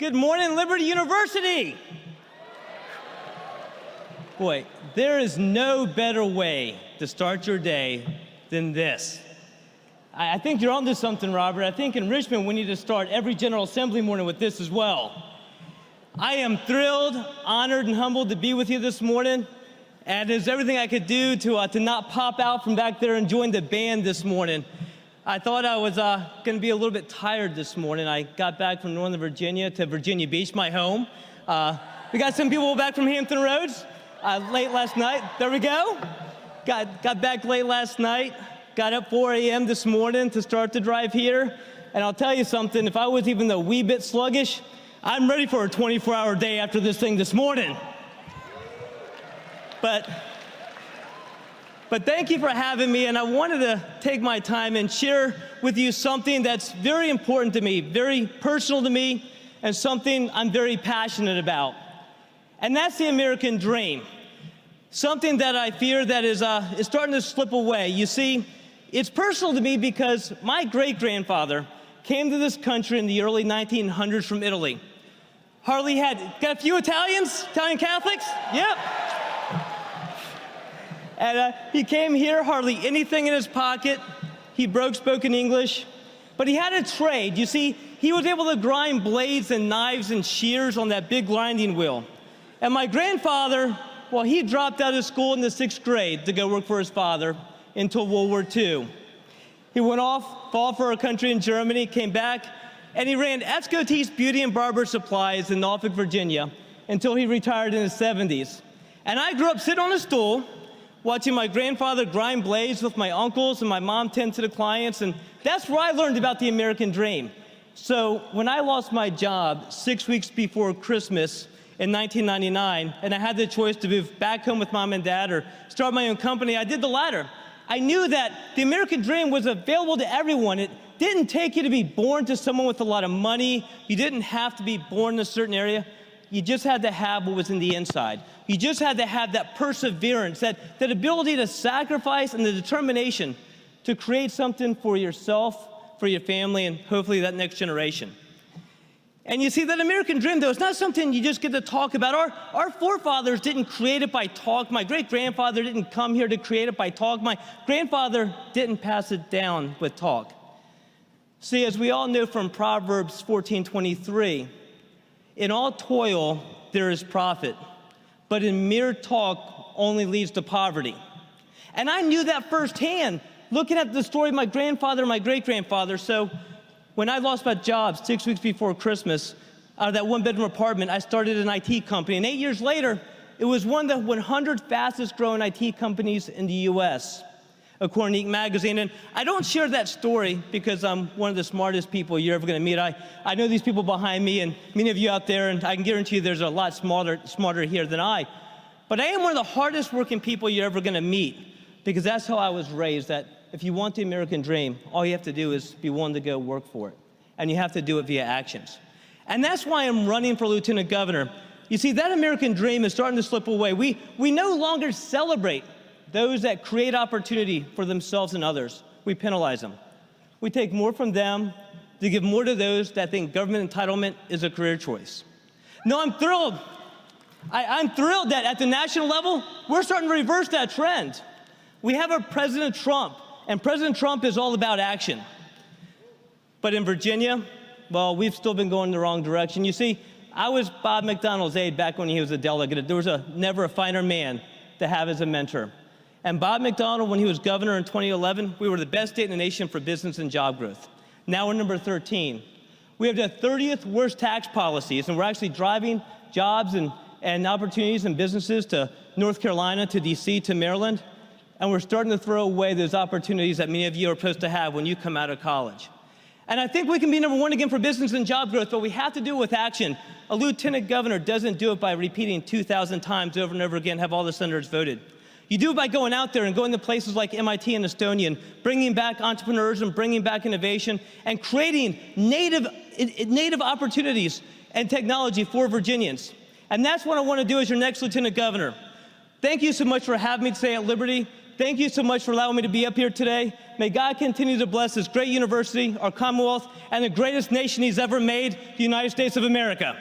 Good morning, Liberty University. Boy, there is no better way to start your day than this. I think you're onto something, Robert. I think in Richmond, we need to start every General Assembly morning with this as well. I am thrilled, honored, and humbled to be with you this morning. And there's everything I could do to not pop out from back there and join the band this morning. I thought I was going to be a little bit tired this morning. I got back from Northern Virginia to Virginia Beach, my home. We got some people back from Hampton Roads late last night. There we go. Got back late last night. Got up 4 a.m. this morning to start the drive here. And I'll tell you something, if I was even a wee bit sluggish, I'm ready for a 24-hour day after this thing this morning. But thank you for having me, and I wanted to take my time and share with you something that's very important to me, very personal to me, and something I'm very passionate about. And that's the American dream. Something that I fear that is starting to slip away. You see, it's personal to me because my great-grandfather came to this country in the early 1900s from Italy. Got a few Italian Catholics? Yep. And he came here, hardly anything in his pocket. He broke spoken English, but he had a trade. You see, he was able to grind blades and knives and shears on that big grinding wheel. And my grandfather, well, he dropped out of school in the 6th grade to go work for his father until World War II. He went off, fought for our country in Germany, came back, and he ran JCOTS Beauty and Barber Supplies in Norfolk, Virginia, until he retired in his 70s. And I grew up sitting on a stool, watching my grandfather grind blades with my uncles and my mom tend to the clients, and that's where I learned about the American dream. So when I lost my job 6 weeks before Christmas in 1999, and I had the choice to move back home with mom and dad or start my own company, I did the latter. I knew that the American dream was available to everyone. It didn't take you to be born to someone with a lot of money. You didn't have to be born in a certain area. You just had to have what was in the inside. You just had to have that perseverance, that ability to sacrifice and the determination to create something for yourself, for your family, and hopefully that next generation. And you see, that American dream, though, it's not something you just get to talk about. Our forefathers didn't create it by talk. My great-grandfather didn't come here to create it by talk. My grandfather didn't pass it down with talk. See, as we all know from Proverbs 14:23, in all toil there is profit, but in mere talk only leads to poverty. And I knew that firsthand, looking at the story of my grandfather and my great-grandfather. So when I lost my job 6 weeks before Christmas, out of that one-bedroom apartment, I started an IT company. And 8 years later, it was one of the 100 fastest-growing IT companies in the U.S., according to Inc. magazine. And I don't share that story because I'm one of the smartest people you're ever going to meet. I know these people behind me and many of you out there, and I can guarantee you there's a lot smarter here than I. But I am one of the hardest working people you're ever going to meet because that's how I was raised, that if you want the American dream, all you have to do is be willing to go work for it. And you have to do it via actions. And that's why I'm running for lieutenant governor. You see, that American dream is starting to slip away. We no longer celebrate those that create opportunity for themselves and others. We penalize them. We take more from them to give more to those that think government entitlement is a career choice. No, I'm thrilled. I'm thrilled that at the national level, we're starting to reverse that trend. We have our President Trump, and President Trump is all about action. But in Virginia, well, we've still been going the wrong direction. You see, I was Bob McDonnell's aide back when he was a delegate. There was never a finer man to have as a mentor. And Bob McDonnell, when he was governor in 2011, we were the best state in the nation for business and job growth. Now we're number 13. We have the 30th worst tax policies, and we're actually driving jobs and opportunities and businesses to North Carolina, to DC, to Maryland. And we're starting to throw away those opportunities that many of you are supposed to have when you come out of college. And I think we can be number one again for business and job growth, but we have to do it with action. A lieutenant governor doesn't do it by repeating 2,000 times over and over again, have all the senators voted. You do it by going out there and going to places like MIT and Estonia and bringing back entrepreneurs and bringing back innovation and creating native opportunities and technology for Virginians. And that's what I want to do as your next lieutenant governor. Thank you so much for having me today at Liberty. thank you so much for allowing me to be up here today. May God continue to bless this great university, our Commonwealth, and the greatest nation he's ever made, the United States of America.